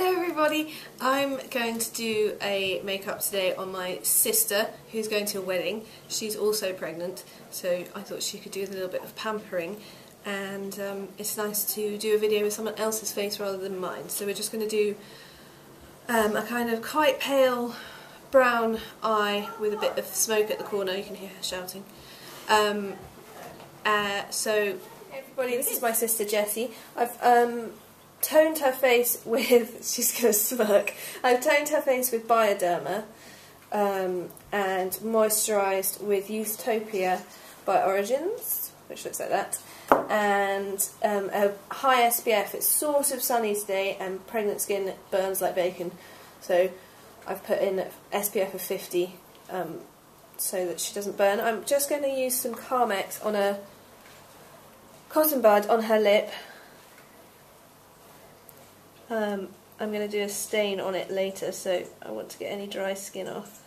Hello everybody, I'm going to do a makeup today on my sister who's going to a wedding. She's also pregnant, so I thought she could do a little bit of pampering, and it's nice to do a video with someone else's face rather than mine. So we're just going to do a kind of quite pale brown eye with a bit of smoke at the corner. You can hear her shouting. So everybody, this is my sister Jessie. I've toned her face with, she's going to smirk, I've toned her face with Bioderma and moisturised with Youthtopia by Origins, which looks like that, and a high SPF. It's sort of sunny today and pregnant skin burns like bacon, so I've put in SPF of 50 so that she doesn't burn. I'm just going to use some Carmex on a cotton bud on her lip. I'm going to do a stain on it later, so I want to get any dry skin off.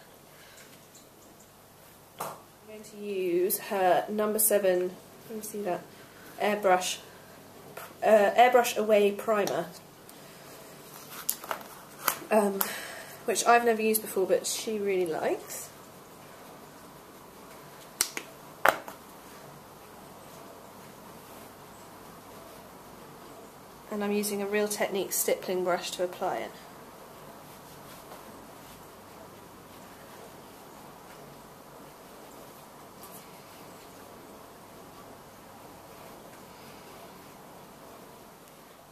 I'm going to use her number 7, let me see that, airbrush away primer, which I've never used before but she really likes. And I'm using a Real Technique stippling brush to apply it.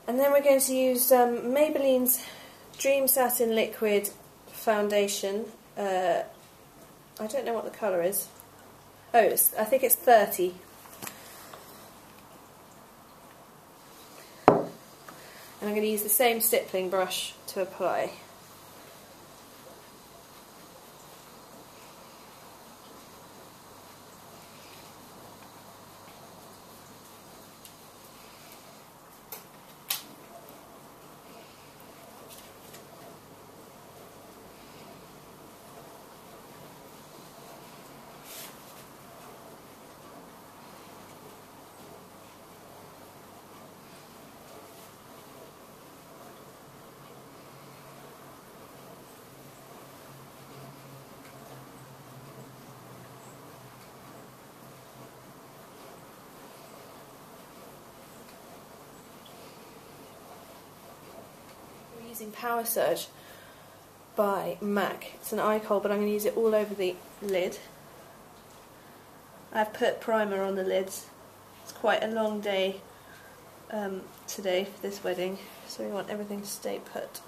And then we're going to use Maybelline's Dream Satin Liquid Foundation. I don't know what the colour is. Oh, I think it's 30. And I'm going to use the same stippling brush to apply. Using Power Surge by MAC. It's an eye kohl, but I'm going to use it all over the lid. I've put primer on the lids. It's quite a long day today for this wedding, so we want everything to stay put.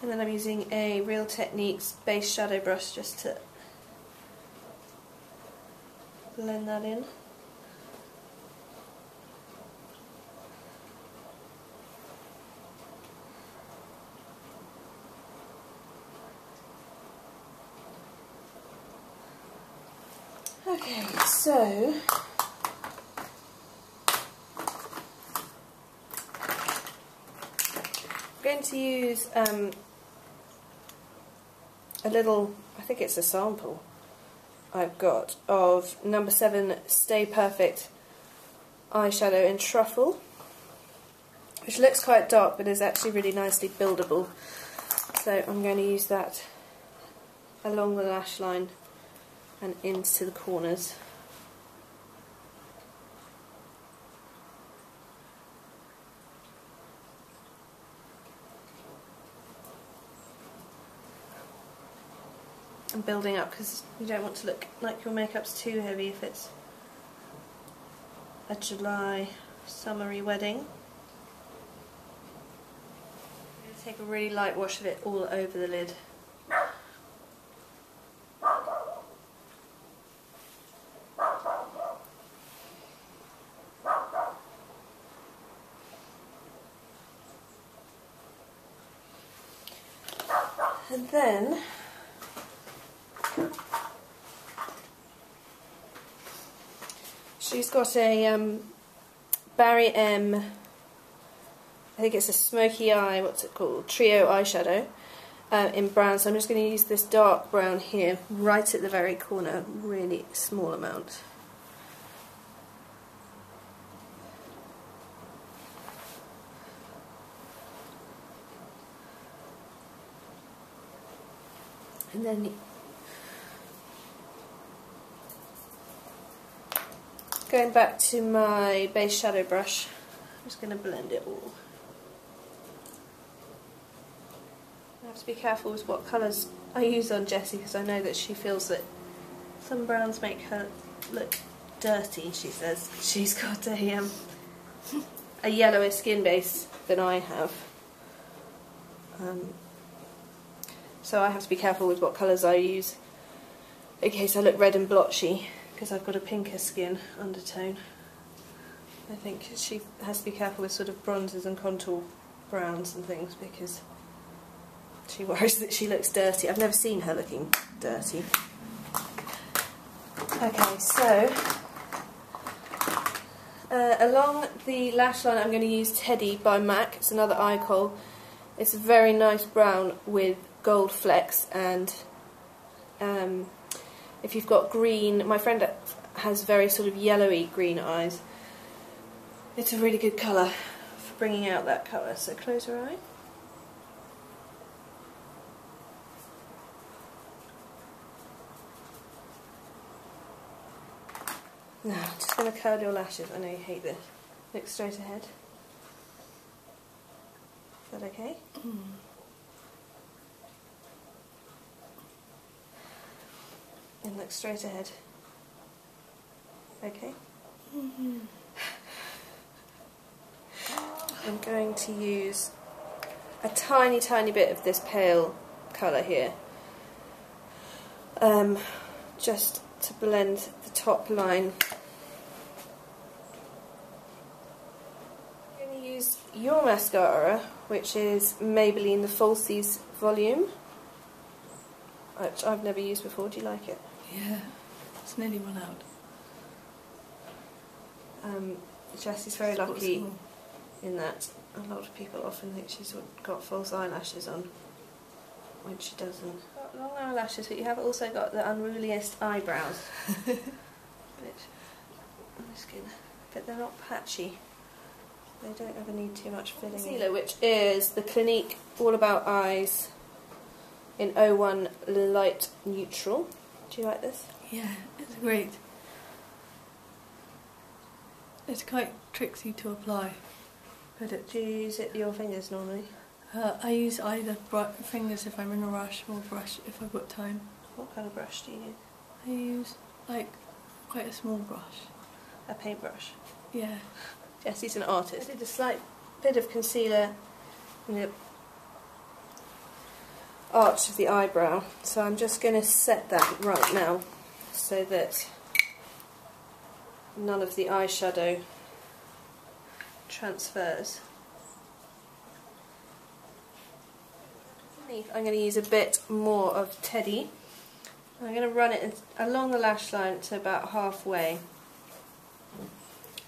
And then I'm using a Real Techniques base shadow brush just to blend that in. Okay, so I'm going to use a little, I think it's a sample I've got of number 7 Stay Perfect eyeshadow in Truffle, which looks quite dark but is actually really nicely buildable. So I'm going to use that along the lash line and into the corners. And building up, because you don't want to look like your makeup's too heavy if it's a July summery wedding. I'm going to take a really light wash of it all over the lid. And then she's got a Barry M, I think it's a smoky eye, what's it called, trio eyeshadow, in brown, so I'm just going to use this dark brown here, right at the very corner, really small amount. And then going back to my base shadow brush, I'm just going to blend it all. I have to be careful with what colours I use on Jessie, because I know that she feels that some browns make her look dirty, she says. She's got a yellower skin base than I have. So I have to be careful with what colours I use in case I look red and blotchy, because I've got a pinker skin undertone. I think she has to be careful with sort of bronzes and contour browns and things, because she worries that she looks dirty. I've never seen her looking dirty. Okay, so along the lash line I'm going to use Teddy by MAC. It's another eye kohl. It's a very nice brown with gold flecks, and if you've got green, my friend has very sort of yellowy green eyes. It's a really good colour for bringing out that colour. So close your eye. Now, I'm just going to curl your lashes. I know you hate this. Look straight ahead. Is that okay? Mm. And look straight ahead. Okay? Mm-hmm. I'm going to use a tiny, tiny bit of this pale colour here. Just to blend the top line. I'm going to use your mascara, which is Maybelline the Falsies Volume, which I've never used before. Do you like it? Yeah, it's nearly run out. Jess is very lucky in that a lot of people often think she's got false eyelashes on when she doesn't. Got long eyelashes, but you have also got the unruliest eyebrows. Which on the skin, but they're not patchy. They don't ever need too much filling. Concealer, which is the Clinique All About Eyes in 01 Light Neutral. Do you like this? Yeah, it's great. It's quite tricksy to apply. Do you use it with your fingers normally? I use either fingers if I'm in a rush, or brush if I've got time. What kind of brush do you use? I use like quite a small brush. A paintbrush? Yeah. Jessie's an artist. I did a slight bit of concealer in the arch of the eyebrow, so I'm just going to set that right now so that none of the eyeshadow transfers. I'm going to use a bit more of Teddy. I'm going to run it along the lash line to about halfway,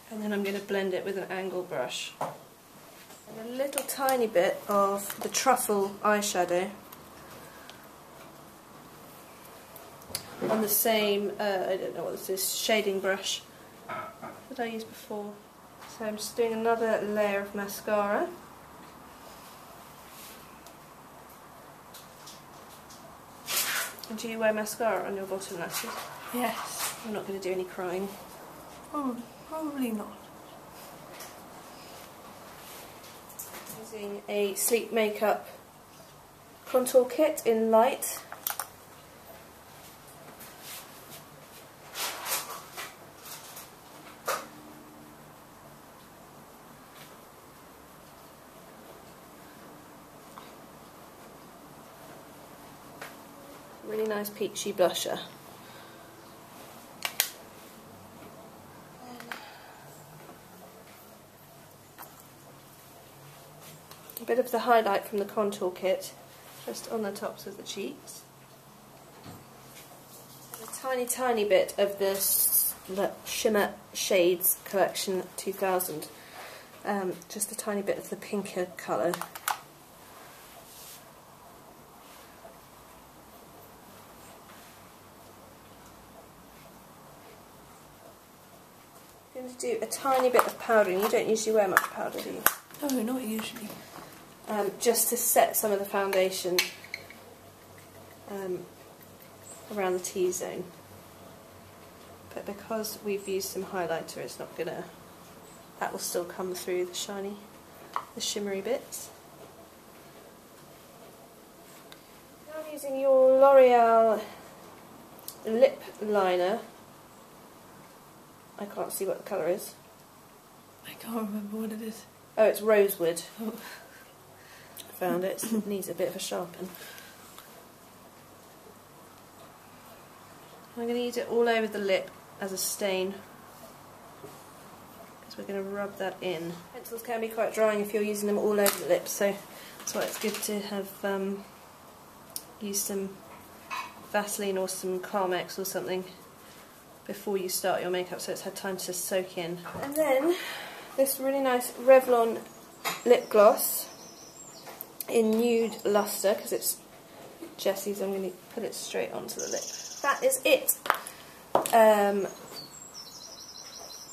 and then I'm going to blend it with an angle brush. And a little tiny bit of the Truffle eyeshadow on the same, I don't know what this is, shading brush that I used before. So I'm just doing another layer of mascara. And do you wear mascara on your bottom lashes? Yes. I'm not going to do any crying. Oh, probably not. Using a Sleep Makeup contour kit in light. Really nice peachy blusher. A bit of the highlight from the contour kit just on the tops of the cheeks. And a tiny, tiny bit of this Shimmer Shades Collection 2000. Just a tiny bit of the pinker colour. going to do a tiny bit of powdering. You don't usually wear much powder, do you? No, not usually. Just to set some of the foundation around the T-zone. But because we've used some highlighter, it's not gonna. That will still come through the shimmery bits. Now I'm using your L'Oreal lip liner. I can't see what the colour is. I can't remember what it is. Oh, it's rosewood. Oh. I found it. It needs a bit of a sharpen. I'm going to use it all over the lip as a stain, because we're going to rub that in. Pencils can be quite drying if you're using them all over the lips, so that's why it's good to have used some Vaseline or some Carmex or something before you start your makeup, so it's had time to soak in. And then this really nice Revlon lip gloss in Nude Luster, because it's Jessie's. I'm going to put it straight onto the lip. That is it.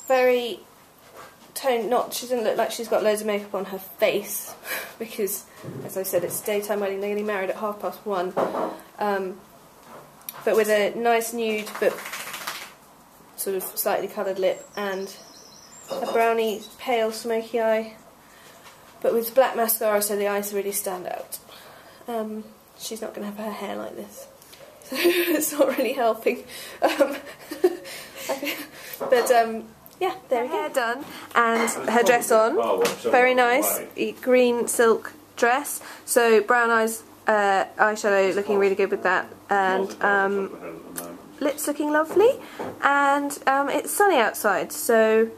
Very toned. She doesn't look like she's got loads of makeup on her face because, as I said, it's a daytime wedding. They're getting married at 1:30. But with a nice nude but sort of slightly coloured lip and a brownie pale smoky eye, but with black mascara so the eyes really stand out. She's not going to have her hair like this, so it's not really helping. Yeah, there we go. Hair done and her dress on. Very nice, green silk dress. So brown eyes, eyeshadow looking really good with that, and lips looking lovely. And it's sunny outside, so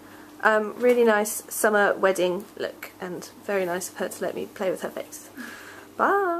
really nice summer wedding look, and very nice of her to let me play with her face. Bye.